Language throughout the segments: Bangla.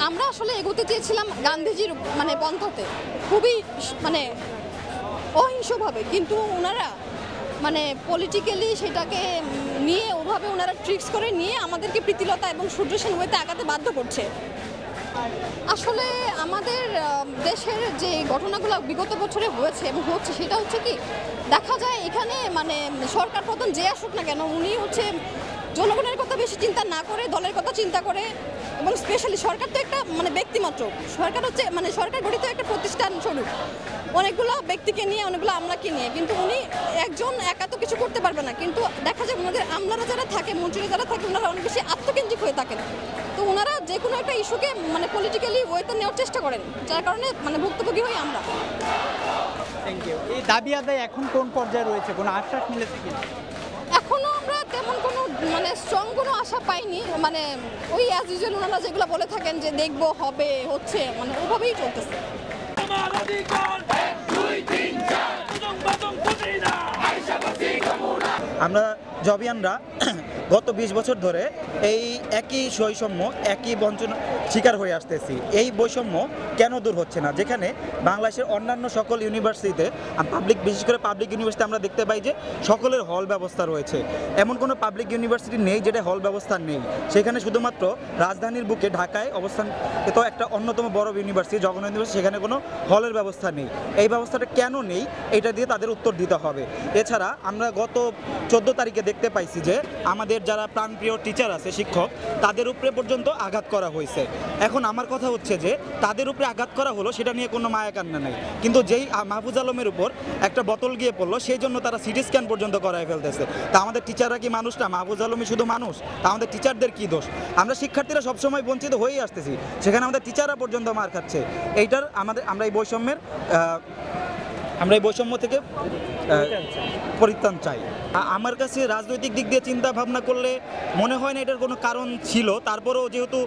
আমরা আসলে এগোতে চেয়েছিলাম গান্ধীজির মানে পন্থাতে খুবই মানে অহিংসভাবে, কিন্তু ওনারা মানে পলিটিক্যালি সেটাকে নিয়ে ওভাবে ওনারা ট্রিক্স করে নিয়ে আমাদেরকে প্রীতিলতা এবং সূর্য সেন ওয়েতে আগাতে বাধ্য করছে। আসলে আমাদের দেশের যে ঘটনাগুলো বিগত বছরে হয়েছে এবং হচ্ছে সেটা হচ্ছে কি দেখা যায় এখানে মানে সরকার প্রধান যে আসুক না কেন উনি হচ্ছে জনগণের কথা বেশি চিন্তা না করে দলের কথা চিন্তা করে, এবং স্পেশালি সরকার তো একটা মানে ব্যক্তিমাত্র সরকার হচ্ছে মানে সরকার গঠিত একটা প্রতিষ্ঠান স্বরূপ অনেকগুলো ব্যক্তিকে নিয়ে অনেকগুলো আমলাকে নিয়ে, কিন্তু উনি একজন একা তো কিছু করতে পারবে না। কিন্তু দেখা যায় ওনাদের আমলারা যারা থাকে মন্ত্রীরা যারা থাকে ওনারা অনেক বেশি আত্মকেন্দ্রিক হয়ে থাকেন, তো ওনারা যে কোনো একটা ইস্যুকে মানে পলিটিক্যালি ওয়েতে নেওয়ার চেষ্টা করেন, যার কারণে মানে ভুক্তভোগী হই আমরা। Thank you. এই দাবি আদায় এখন কোন পর্যায়ে রয়েছে, কোনো আশ্বাস মিলেছে কিনা? এখনো আমরা তেমন কোনো মানে স্ট্রং কোনো আশা পাইনি, মানে ওই অ্যাজ ইউজুয়াল ওনারা যেগুলো বলে থাকেন যে দেখবো হবে হচ্ছে মানে ওভাবেই চলতেছে। আমরা জবিয়ানরা গত 20 বছর ধরে এই একই বৈষম্য একই বঞ্চনা শিকার হয়ে আসতেছি। এই বৈষম্য কেন দূর হচ্ছে না? যেখানে বাংলাদেশের অন্যান্য সকল ইউনিভার্সিটিতে পাবলিক, বিশেষ করে পাবলিক ইউনিভার্সিটি আমরা দেখতে পাই যে সকলের হল ব্যবস্থা রয়েছে। এমন কোনো পাবলিক ইউনিভার্সিটি নেই যেটা হল ব্যবস্থা নেই। সেখানে শুধুমাত্র রাজধানীর বুকে ঢাকায় অবস্থান তো একটা অন্যতম বড় ইউনিভার্সিটি জগন্নাথ ইউনিভার্সিটি, সেখানে কোনো হলের ব্যবস্থা নেই। এই ব্যবস্থাটা কেন নেই এটা দিয়ে তাদের উত্তর দিতে হবে। এছাড়া আমরা গত 14 তারিখে দেখতে পাইছি যে আমাদের যারা প্রাণপ্রিয় টিচার আছে, শিক্ষক, তাদের উপরে পর্যন্ত আঘাত করা হয়েছে। এখন আমার কথা হচ্ছে যে তাদের উপরে আঘাত করা হলো সেটা নিয়ে কোনো মায়া কান্না নেই, কিন্তু যেই মাহফুজ আলমের উপর একটা বোতল গিয়ে পড়লো সেই জন্য তারা সিটি স্ক্যান পর্যন্ত করায় ফেলতেছে। তা আমাদের টিচাররা কি মানুষ না? মাহফুজ আলমই শুধু মানুষ? তা আমাদের টিচারদের কি দোষ? আমরা শিক্ষার্থীরা সবসময় বঞ্চিত হয়েই আসতেছি, সেখানে আমাদের টিচাররা পর্যন্ত মার খাচ্ছে। এইটার আমরা এই বৈষম্য থেকে পরিত্রাণ চাই। আমার কাছে রাজনৈতিক দিক দিয়ে চিন্তা ভাবনা করলে মনে হয় না এটার কোনো কারণ ছিল। তারপরেও যেহেতু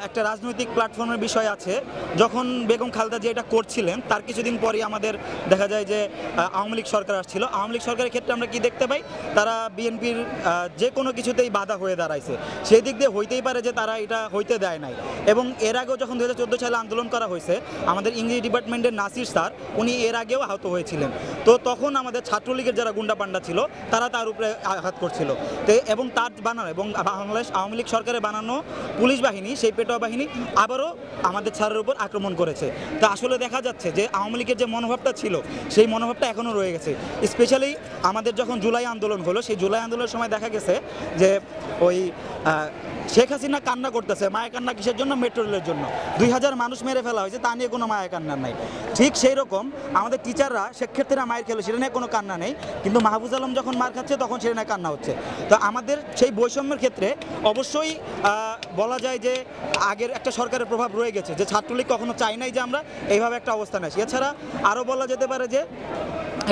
একটা রাজনৈতিক প্ল্যাটফর্মের বিষয় আছে, যখন বেগম খালেদা জিয়া এটা করছিলেন তার কিছুদিন পরই আমাদের দেখা যায় যে আওয়ামী লীগ সরকার আসছিল। আওয়ামী লীগ সরকারের ক্ষেত্রে আমরা কি দেখতে পাই? তারা বিএনপির যে কোনো কিছুতেই বাধা হয়ে দাঁড়াইছে। সেই দিক দিয়ে হইতেই পারে যে তারা এটা হইতে দেয় নাই। এবং এর আগেও যখন 2014 সালে আন্দোলন করা হয়েছে, আমাদের ইংরেজি ডিপার্টমেন্টের নাসির স্যার উনি এর আগেও আহত হয়েছিলেন। তো তখন আমাদের ছাত্রলীগের যারা গুন্ডা পান্ডা ছিল তারা তার উপরে আঘাত করছিল। তো এবং তার বানানো এবং বাংলাদেশ আওয়ামী লীগ সরকারের বানানো পুলিশ বাহিনী, সেই পেটোয়া বাহিনী আবারও আমাদের স্যারের উপর আক্রমণ করেছে। তো আসলে দেখা যাচ্ছে যে আওয়ামী লীগের যে মনোভাবটা ছিল সেই মনোভাবটা এখনও রয়ে গেছে। স্পেশালি আমাদের যখন জুলাই আন্দোলন হলো, সেই জুলাই আন্দোলনের সময় দেখা গেছে যে ওই শেখ হাসিনা কান্না করতেছে। মায়া কান্না কিসের জন্য? মেট্রো রেলের জন্য। 2000 মানুষ মেরে ফেলা হয়েছে, তা নিয়ে কোনো মায়া কান্না নাই। ঠিক সেই রকম আমাদের টিচাররা, শিক্ষার্থীরা মায়ের খেলো, সেটা নিয়ে কোনো কান্না নেই, কিন্তু মাহফুজ আলম যখন মার খাচ্ছে তখন সেটা নিয়ে কান্না হচ্ছে। তো আমাদের সেই বৈষম্যের ক্ষেত্রে অবশ্যই বলা যায় যে আগের একটা সরকারের প্রভাব রয়ে গেছে, যে ছাত্রলীগ কখনো চায় নাই যে আমরা এইভাবে একটা অবস্থানে আসি। এছাড়া আরও বলা যেতে পারে যে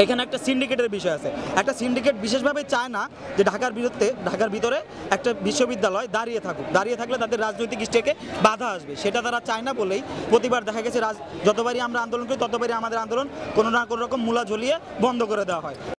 এখানে একটা সিন্ডিকেটের বিষয় আছে। একটা সিন্ডিকেট বিশেষভাবে চায় না যে ঢাকার ভিতরে একটা বিশ্ববিদ্যালয় দাঁড়িয়ে থাকলে তাদের রাজনৈতিক স্টেকে বাধা আসবে, সেটা তারা চায় না বলেই প্রতিবার দেখা গেছে যতবারই আমরা আন্দোলন করি ততবারই আমাদের আন্দোলন কোনো না কোনো রকম মূলা ঝুলিয়ে বন্ধ করে দেওয়া হয়।